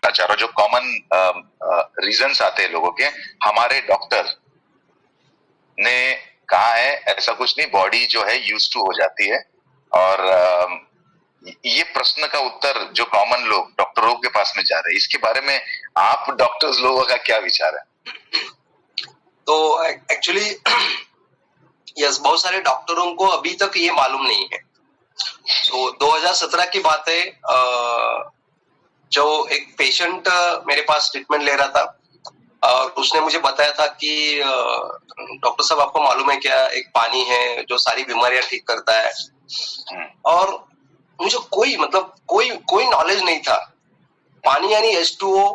पूछना चाह रहा हूँ, जो कॉमन रीजंस आते हैं लोगों के, हमारे डॉक्टर ने कहा है ऐसा कुछ नहीं, बॉडी जो है यूज टू हो जाती है। और ये प्रश्न का उत्तर जो कॉमन लोग डॉक्टरों के पास में जा रहे हैं, इसके बारे में आप डॉक्टर्स लोगों का क्या विचार है? तो एक्चुअली यस, बहुत सारे डॉक्टरों को अभी तक ये मालूम नहीं है। तो 2017 की बात है, जो एक पेशेंट मेरे पास ट्रीटमेंट ले रहा था और उसने मुझे बताया था कि डॉक्टर साहब आपको मालूम है क्या, एक पानी है जो सारी बीमारियां ठीक करता है। और मुझे कोई नॉलेज नहीं था। पानी यानी H2O,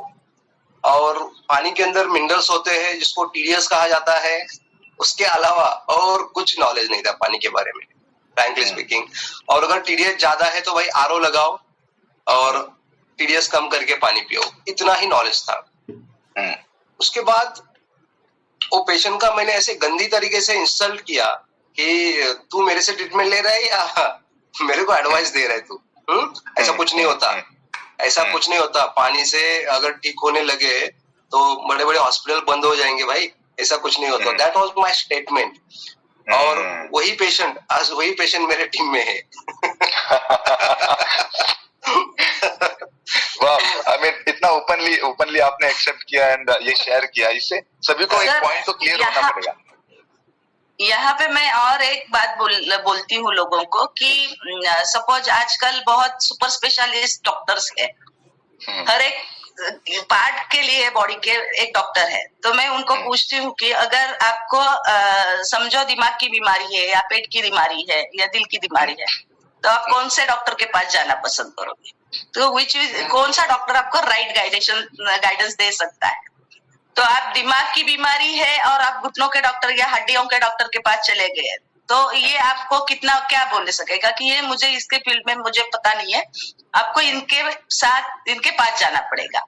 और पानी के अंदर मिनरल्स होते हैं जिसको TDS कहा जाता है। उसके अलावा और कुछ नॉलेज नहीं था पानी के बारे में, फ्रैंकली स्पीकिंग। और अगर TDS ज्यादा है तो भाई RO लगाओ और TDS कम करके पानी पियो, इतना ही नॉलेज था। उसके बाद वो पेशेंट का मैंने ऐसे गंदी तरीके से इंसल्ट किया कि तू मेरे से ट्रीटमेंट ले रहा है या मेरे को एडवाइस दे रहा है तू? ऐसा कुछ नहीं होता, ऐसा कुछ नहीं होता। पानी से अगर ठीक होने लगे तो बड़े बड़े हॉस्पिटल बंद हो जाएंगे भाई, ऐसा कुछ नहीं होता। That was my statement. और वही पेशेंट मेरे टीम में है। आई मीन इतना ओपनली आपने एक्सेप्ट किया एंड ये शेयर किया, इससे सभी को एक पॉइंट तो क्लियर होना पड़ेगा। यहाँ पे मैं और एक बात बोलती हूँ लोगों को कि सपोज आजकल बहुत सुपर स्पेशलिस्ट डॉक्टर्स है, हर एक पार्ट के लिए बॉडी के एक डॉक्टर है। तो मैं उनको पूछती हूँ कि अगर आपको समझो दिमाग की बीमारी है या पेट की बीमारी है या दिल की बीमारी है, तो आप कौन से डॉक्टर के पास जाना पसंद करोगे? तो कौन सा डॉक्टर आपको राइट गाइडेंस दे सकता है? तो आप दिमाग की बीमारी है और आप घुटनों के डॉक्टर या हड्डियों के डॉक्टर के पास चले गए, तो ये आपको कितना क्या बोल सकेगा कि ये मुझे इसके फील्ड में मुझे पता नहीं है, आपको इनके पास जाना पड़ेगा,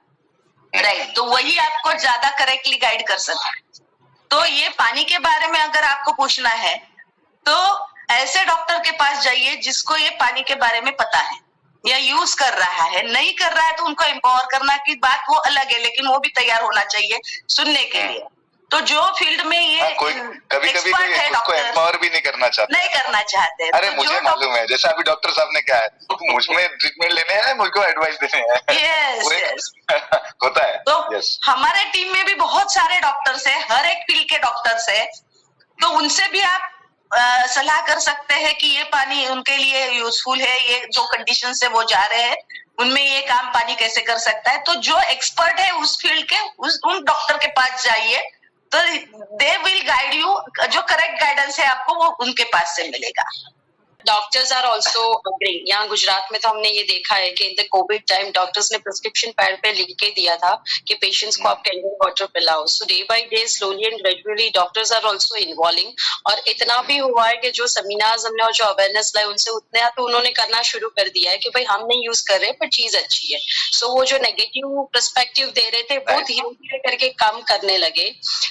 राइट? तो वही आपको ज्यादा करेक्टली गाइड कर सकता है। तो ये पानी के बारे में अगर आपको पूछना है तो ऐसे डॉक्टर के पास जाइए जिसको ये पानी के बारे में पता है या यूज कर रहा है। नहीं कर रहा है तो उनको एम्पावर करना की बात वो अलग है, लेकिन वो भी तैयार होना चाहिए सुनने के लिए। तो जो फील्ड में ये कभी उसको एम्पावर भी नहीं करना चाहते। अरे तो मुझे मालूम है, जैसा अभी डॉक्टर साहब ने कहा है, मुझमें ट्रीटमेंट लेने हैं, मुझको एडवाइस देने हैं। यस होता है। तो हमारे टीम में भी बहुत सारे डॉक्टर्स है, हर एक फील्ड के डॉक्टर्स है। तो उनसे भी आप सलाह कर सकते हैं कि ये पानी उनके लिए यूजफुल है, ये जो कंडीशन से वो जा रहे हैं उनमें ये काम पानी कैसे कर सकता है। तो जो एक्सपर्ट है उस फील्ड के उन डॉक्टर के पास जाइए, तो दे विल गाइड यू। जो करेक्ट गाइडेंस है आपको वो उनके पास से मिलेगा। Doctors are also agreeing. यहाँ गुजरात में तो हमने ये देखा है कि in the covid time doctors ने प्रिस्क्रिप्शन पैड पे लिख के दिया था कि पेशेंट्स को आप कैंडिड वाटर पिलाओ। So day by day slowly and gradually doctors are also involving. और इतना भी हुआ है कि जो सेमिनार्स हमने और जो अवेयरनेस लाए उनसे उतने तो उन्होंने करना शुरू कर दिया है कि भाई हम नहीं यूज कर रहे पर चीज अच्छी है। सो वो जो नेगेटिव पर्सपेक्टिव दे रहे थे वो धीरे धीरे करके कम करने लगे।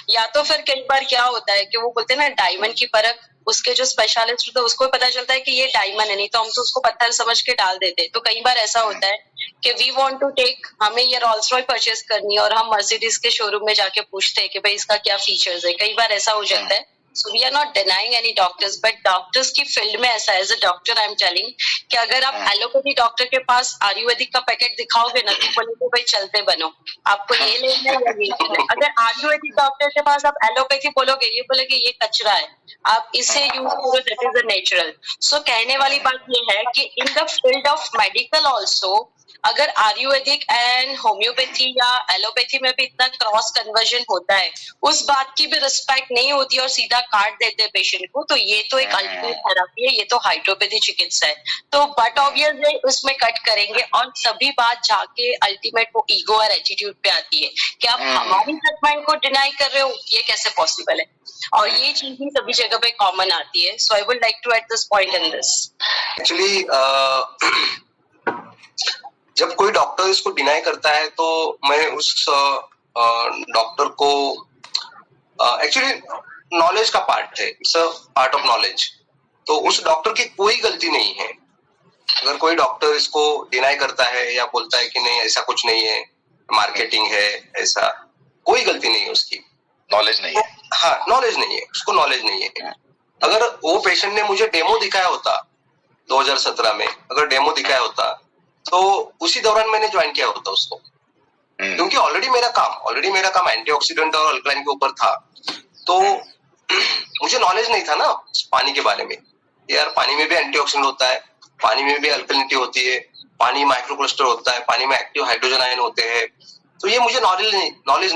या तो फिर कई बार क्या होता है कि वो बोलते हैं ना डायमंड की परख, उसके जो स्पेशलिस्ट होता है उसको पता चलता है कि ये डायमंड है, नहीं तो हम तो उसको पत्थर समझ के डाल देते। तो कई बार ऐसा होता है कि वी वांट टू टेक, हमें ये रोल्स रॉयस परचेस करनी है और हम मर्सिडीज के शोरूम में जाके पूछते हैं कि भाई इसका क्या फीचर्स है। कई बार ऐसा हो जाता है। So we are not denying any doctors, but doctors की फील्ड में ऐसा as a doctor I am telling कि अगर आप एलोपैथी डॉक्टर के पास आयुर्वेदिक का पैकेट दिखाओगे ना तो बोलेंगे भाई चलते बनो, आपको ये लेना है या ये लेना है। अगर आयुर्वेदिक डॉक्टर के पास आप एलोपैथी बोलोगे, ये बोलेंगे ये कचरा है, आप इसे यूज करो, दैट इज अ नेचुरल। सो कहने वाली बात ये है कि in the field of medical also अगर आयुर्वेदिक एंड होम्योपैथी या एलोपैथी में भी इतना क्रॉस कन्वर्जन होता है, उस बात की भी रिस्पेक्ट नहीं होती और सीधा काट देते हैं पेशेंट को, तो ये तो एक अल्टरनेट थेरेपी है, ये तो हाइड्रोपैथी चिकित्सा है। तो बट ऑब्वियसली उसमें कट करेंगे और सभी बात जाके अल्टीमेट वो ईगो और एटीट्यूड पे आती है कि आप हमारी ट्रीटमेंट को डिनाई कर रहे हो, ये कैसे पॉसिबल है। और ये चीज ही सभी जगह पे कॉमन आती है। So I would like to at this point in this. Actually जब कोई डॉक्टर इसको डिनाई करता है तो मैं उस डॉक्टर को एक्चुअली नॉलेज का पार्ट है, it's a part of knowledge. तो उस डॉक्टर की कोई गलती नहीं है। अगर कोई डॉक्टर इसको डिनाई करता है या बोलता है कि नहीं ऐसा कुछ नहीं है, मार्केटिंग है, ऐसा कोई गलती नहीं है उसकी। नॉलेज नहीं है। हाँ, नॉलेज नहीं है, उसको नॉलेज नहीं है। अगर वो पेशेंट ने मुझे डेमो दिखाया होता 2017 में, अगर डेमो दिखाया होता तो उसी दौरान मैंने ज्वाइन किया होता उसको, क्योंकि ऑलरेडी मेरा काम एंटीऑक्सीडेंट और अल्कलाइन के ऊपर था। तो मुझे नॉलेज नहीं था ना पानी के बारे में, यार पानी में भी एंटीऑक्सीडेंट होता है, पानी में भी अल्कलिनिटी होती है, पानी माइक्रोक्लस्टर होता है, पानी में एक्टिव हाइड्रोजन आयन होते हैं। तो ये मुझे नॉलेज नहीं था। नॉलेज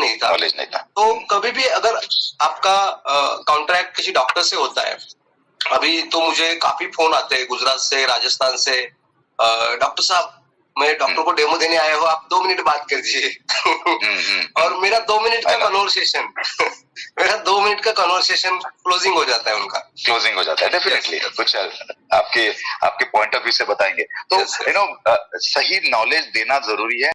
नहीं था। तो कभी भी अगर आपका कॉन्ट्रैक्ट किसी डॉक्टर से होता है, अभी तो मुझे काफी फोन आते हैं गुजरात से, राजस्थान से, डॉक्टर साहब मैं डॉक्टर को डेमो देने आया हूँ, आप 2 मिनट बात कर दीजिए। और मेरा 2 मिनट का कन्वर्सेशन मेरा 2 मिनट का कन्वर्सेशन क्लोजिंग हो जाता है उनका। क्लोजिंग हो जाता है डेफिनेटली। कुछ आपके पॉइंट ऑफ व्यू से बताएंगे तो Yes, sir. सही नॉलेज देना जरूरी है।